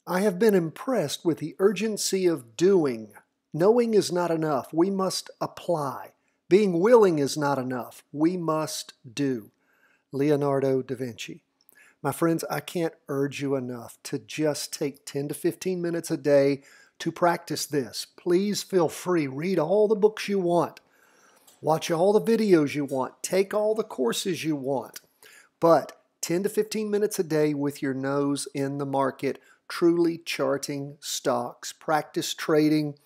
I have been impressed with the urgency of doing. Knowing is not enough. We must apply. Being willing is not enough. We must do. Leonardo da Vinci. My friends, I can't urge you enough to just take 10 to 15 minutes a day to practice this. Please feel free. Read all the books you want. Watch all the videos you want. Take all the courses you want. But 10 to 15 minutes a day with your nose in the market, truly charting stocks. Practice trading,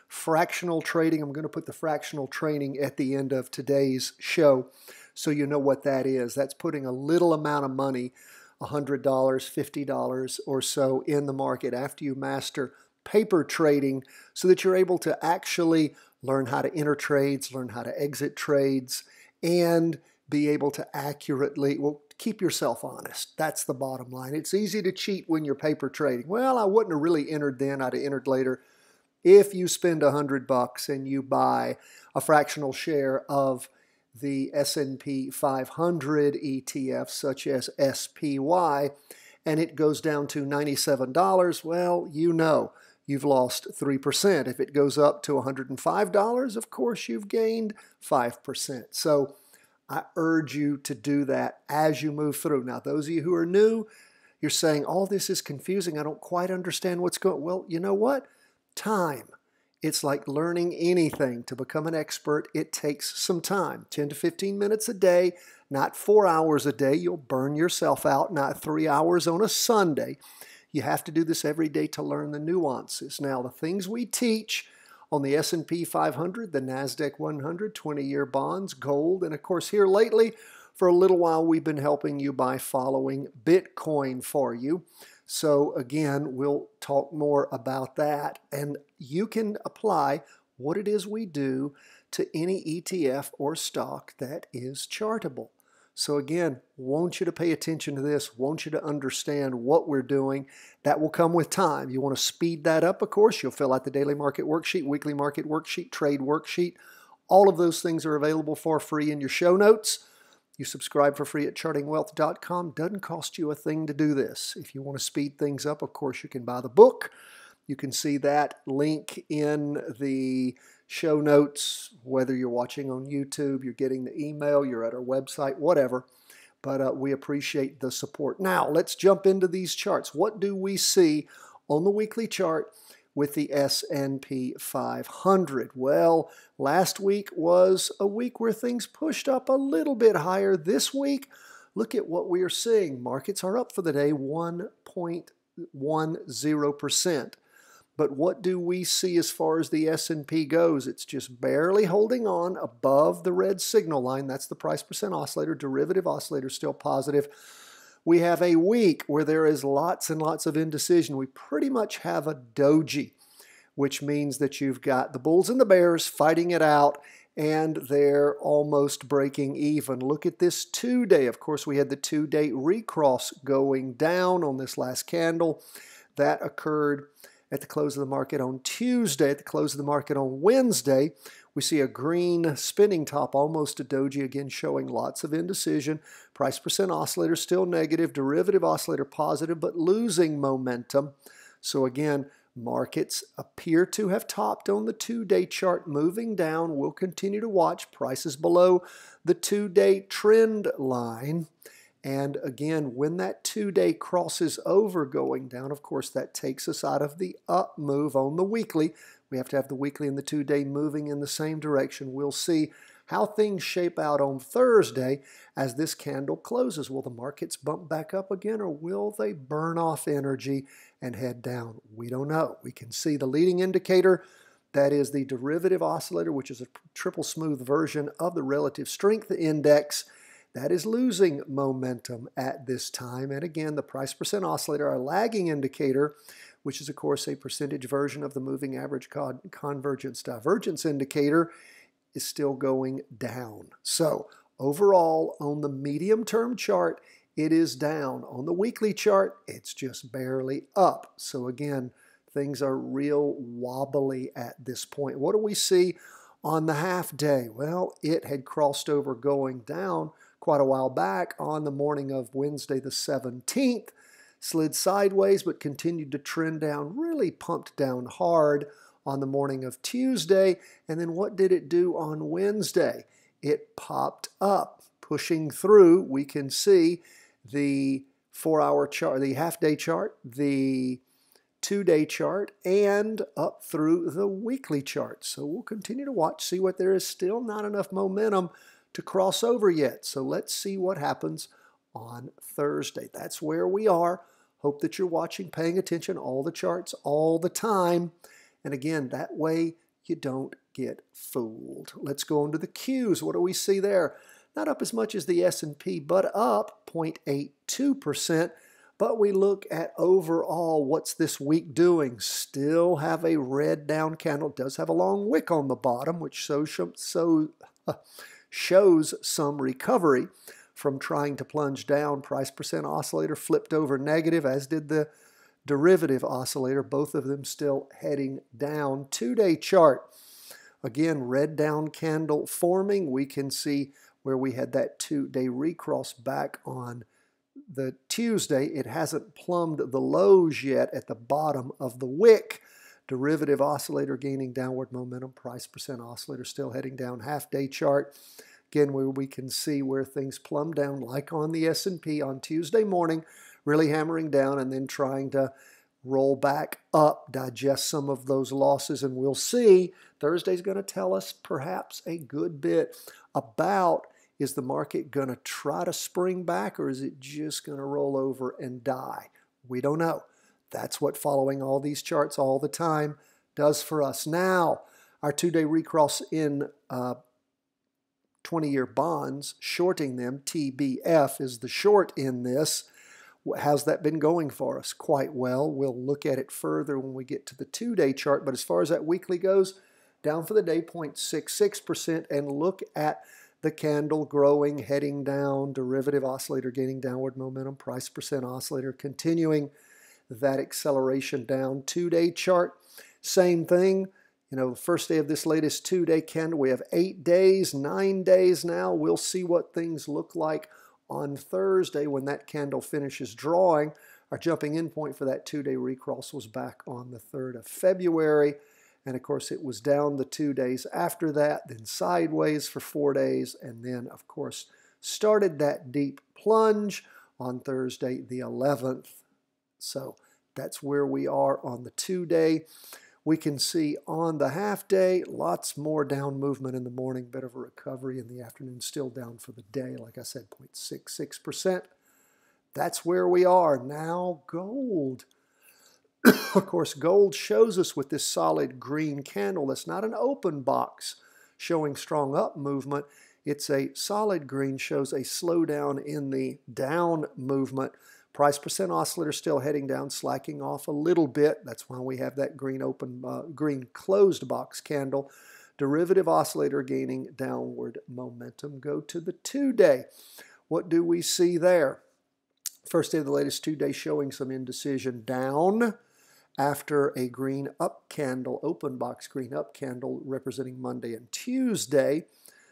fractional trading. I'm going to put the fractional training at the end of today's show so you know what that is. That's putting a little amount of money, $100, $50 or so in the market after you master paper trading so that you're able to actually learn how to enter trades, learn how to exit trades, and be able to accurately, well, keep yourself honest. That's the bottom line. It's easy to cheat when you're paper trading. Well, I wouldn't have really entered then, I'd have entered later. If you spend $100 and you buy a fractional share of the S&P 500 ETF, such as SPY, and it goes down to $97, well, you know you've lost 3%. If it goes up to $105, of course, you've gained 5%. So I urge you to do that as you move through. Now, those of you who are new, you're saying, all this is confusing. I don't quite understand what's going on. Well, you know what? Time. It's like learning anything. To become an expert, it takes some time. 10 to 15 minutes a day, not 4 hours a day. You'll burn yourself out, not 3 hours on a Sunday. You have to do this every day to learn the nuances. Now, the things we teach on the S&P 500, the NASDAQ 100, 20-year bonds, gold, and of course here lately, for a little while, we've been helping you by following Bitcoin for you. So again, we'll talk more about that, and you can apply what it is we do to any ETF or stock that is chartable. So again, want you to pay attention to this, want you to understand what we're doing. That will come with time. You want to speed that up, of course. You'll fill out the daily market worksheet, weekly market worksheet, trade worksheet. All of those things are available for free in your show notes. You subscribe for free at chartingwealth.com. Doesn't cost you a thing to do this. If you want to speed things up, of course, you can buy the book. You can see that link in the show notes, whether you're watching on YouTube, you're getting the email, you're at our website, whatever. But we appreciate the support. Now, let's jump into these charts. What do we see on the weekly chart with the S&P 500? Well, last week was a week where things pushed up a little bit higher. This week, look at what we are seeing. Markets are up for the day 1.10%. But what do we see as far as the S&P goes? It's just barely holding on above the red signal line. That's the price percent oscillator. Derivative oscillator still positive. We have a week where there is lots and lots of indecision. We pretty much have a doji, which means that you've got the bulls and the bears fighting it out, and they're almost breaking even. Look at this 2-day. Of course, we had the 2-day recross going down on this last candle. That occurred at the close of the market on Tuesday. At the close of the market on Wednesday, we see a green spinning top, almost a doji, again showing lots of indecision. Price percent oscillator still negative, derivative oscillator positive, but losing momentum. So again, markets appear to have topped on the 2-day chart, moving down. We'll continue to watch prices below the 2-day trend line. And again, when that 2-day crosses over going down, of course, that takes us out of the up move on the weekly. We have to have the weekly and the 2-day moving in the same direction. We'll see how things shape out on Thursday as this candle closes. Will the markets bump back up again, or will they burn off energy and head down? We don't know. We can see the leading indicator. That is the derivative oscillator, which is a triple smooth version of the relative strength index. That is losing momentum at this time. And again, the price percent oscillator, our lagging indicator, which is, of course, a percentage version of the moving average convergence divergence indicator, is still going down. So overall, on the medium-term chart, it is down. On the weekly chart, it's just barely up. So again, things are real wobbly at this point. What do we see on the half day? Well, it had crossed over going down quite a while back on the morning of Wednesday the 17th. slid sideways but continued to trend down, really pumped down hard on the morning of Tuesday. And then what did it do on Wednesday? It popped up, pushing through. We can see the 4-hour chart, the half-day chart, the 2-day chart, and up through the weekly chart. So we'll continue to watch, see what there is still not enough momentum to cross over yet. So let's see what happens on Thursday. That's where we are. Hope that you're watching, paying attention, all the charts all the time. And again, that way you don't get fooled. Let's go into the Qs. What do we see there? Not up as much as the S&P, but up 0.82%. But we look at overall, what's this week doing? Still have a red down candle. It does have a long wick on the bottom, which shows some recovery from trying to plunge down. Price percent oscillator flipped over negative, as did the derivative oscillator. Both of them still heading down. 2-day chart. Again, red down candle forming. We can see where we had that 2-day recross back on the Tuesday. It hasn't plumbed the lows yet at the bottom of the wick. Derivative oscillator gaining downward momentum. Price percent oscillator still heading down. Half-day chart. Again, where we can see where things plumb down, like on the S&P on Tuesday morning, really hammering down and then trying to roll back up, digest some of those losses, and we'll see. Thursday's going to tell us perhaps a good bit about, is the market going to try to spring back, or is it just going to roll over and die? We don't know. That's what following all these charts all the time does for us. Now, our 2-day recross in 20-year bonds, shorting them, TBF is the short in this. How's that been going for us? Quite well. We'll look at it further when we get to the 2-day chart. But as far as that weekly goes, down for the day 0.66%. And look at the candle growing, heading down, derivative oscillator gaining downward momentum, price percent oscillator continuing that acceleration down. 2-day chart, same thing. You know, the first day of this latest 2-day candle, we have 8 days, 9 days now. We'll see what things look like on Thursday when that candle finishes drawing. Our jumping in point for that 2-day recross was back on the 3rd of February. And of course, it was down the 2 days after that, then sideways for 4 days, and then, of course, started that deep plunge on Thursday, the 11th. So that's where we are on the 2-day. We can see on the half-day, lots more down movement in the morning, bit of a recovery in the afternoon, still down for the day, like I said, 0.66%. That's where we are. Now, gold. Of course, gold shows us with this solid green candle. That's not an open box showing strong up movement. It's a solid green, shows a slowdown in the down movement. Price percent oscillator still heading down, slacking off a little bit. That's why we have that green green closed box candle. Derivative oscillator gaining downward momentum. Go to the 2-day. What do we see there? First day of the latest 2-day showing some indecision down after a green up candle, open box green up candle representing Monday and Tuesday.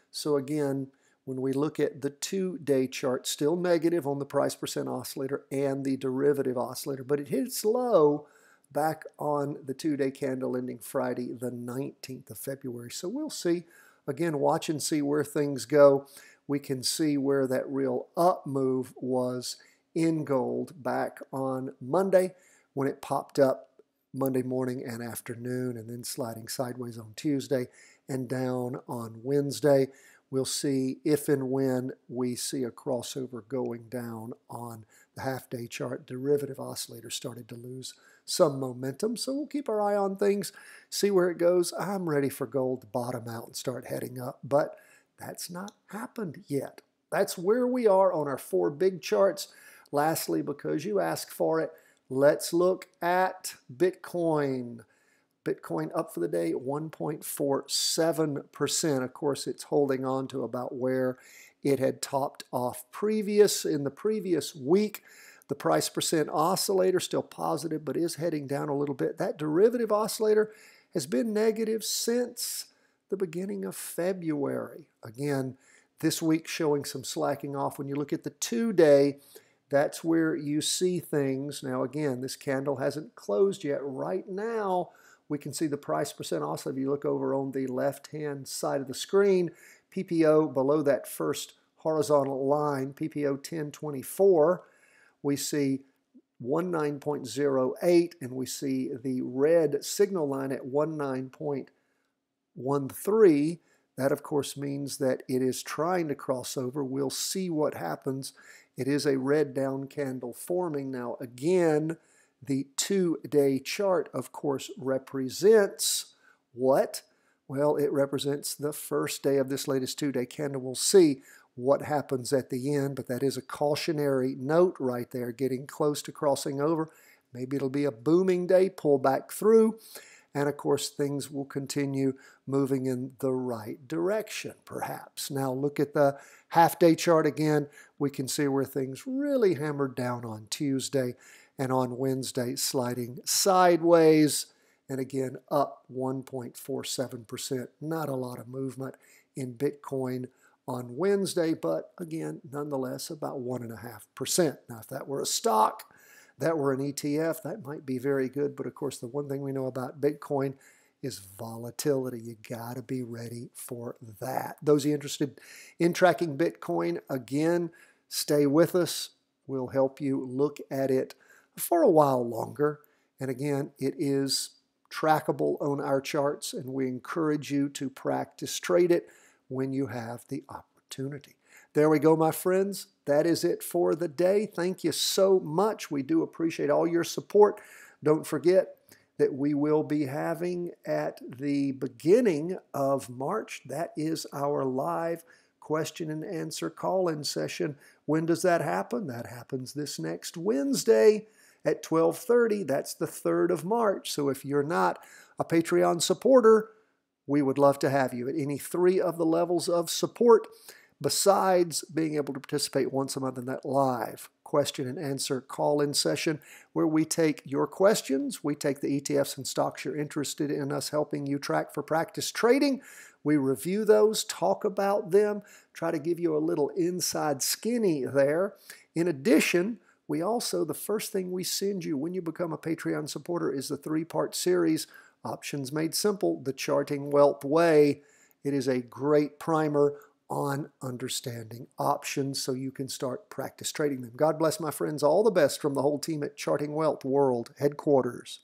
So again, when we look at the 2-day chart, still negative on the price percent oscillator and the derivative oscillator, but it hits low back on the 2-day candle ending Friday, the 19th of February. So we'll see. Again, watch and see where things go. We can see where that real up move was in gold back on Monday when it popped up Monday morning and afternoon, and then sliding sideways on Tuesday and down on Wednesday. We'll see if and when we see a crossover going down on the half-day chart. Derivative oscillator started to lose some momentum, so we'll keep our eye on things, see where it goes. I'm ready for gold to bottom out and start heading up, but that's not happened yet. That's where we are on our 4 big charts. Lastly, because you asked for it, let's look at Bitcoin. Bitcoin up for the day 1.47%. Of course, it's holding on to about where it had topped off in the previous week. The price percent oscillator still positive, but is heading down a little bit. That derivative oscillator has been negative since the beginning of February. Again, this week showing some slacking off. When you look at the 2-day, That's where you see things. Now again, this candle hasn't closed yet. Right now, we can see the price percent. Also, if you look over on the left-hand side of the screen, PPO below that first horizontal line, PPO 1024, we see 19.08, and we see the red signal line at 19.13. That, of course, means that it is trying to cross over. We'll see what happens. It is a red down candle forming. Now, again, the 2-day chart, of course, represents what? Well, it represents the first day of this latest 2-day candle. We'll see what happens at the end, but that is a cautionary note right there, getting close to crossing over. Maybe it'll be a booming day, pull back through, and of course things will continue moving in the right direction, perhaps. Now look at the half-day chart again. We can see where things really hammered down on Tuesday, and on Wednesday sliding sideways, and again up 1.47%. Not a lot of movement in Bitcoin on Wednesday, but again, nonetheless, about 1.5%. Now, if that were a stock, that were an ETF, that might be very good. But of course, the one thing we know about Bitcoin is volatility. You got to be ready for that. Those of you interested in tracking Bitcoin, again, stay with us. We'll help you look at it for a while longer. And again, it is trackable on our charts, and we encourage you to practice trade it when you have the opportunity. There we go, my friends. That is it for the day. Thank you so much. We do appreciate all your support. Don't forget that we will be having at the beginning of March, that is our live question and answer call-in session. When does that happen? That happens this next Wednesday at 12:30. That's the 3rd of March. So if you're not a Patreon supporter, we would love to have you at any 3 of the levels of support, besides being able to participate once a month in that live question and answer call-in session where we take your questions. We take the ETFs and stocks you're interested in us helping you track for practice trading. We review those, talk about them, try to give you a little inside skinny there. In addition, we also, the first thing we send you when you become a Patreon supporter is the 3-part series, Options Made Simple, The Charting Wealth Way. It is a great primer on understanding options so you can start practice trading them. God bless, my friends. All the best from the whole team at Charting Wealth World Headquarters.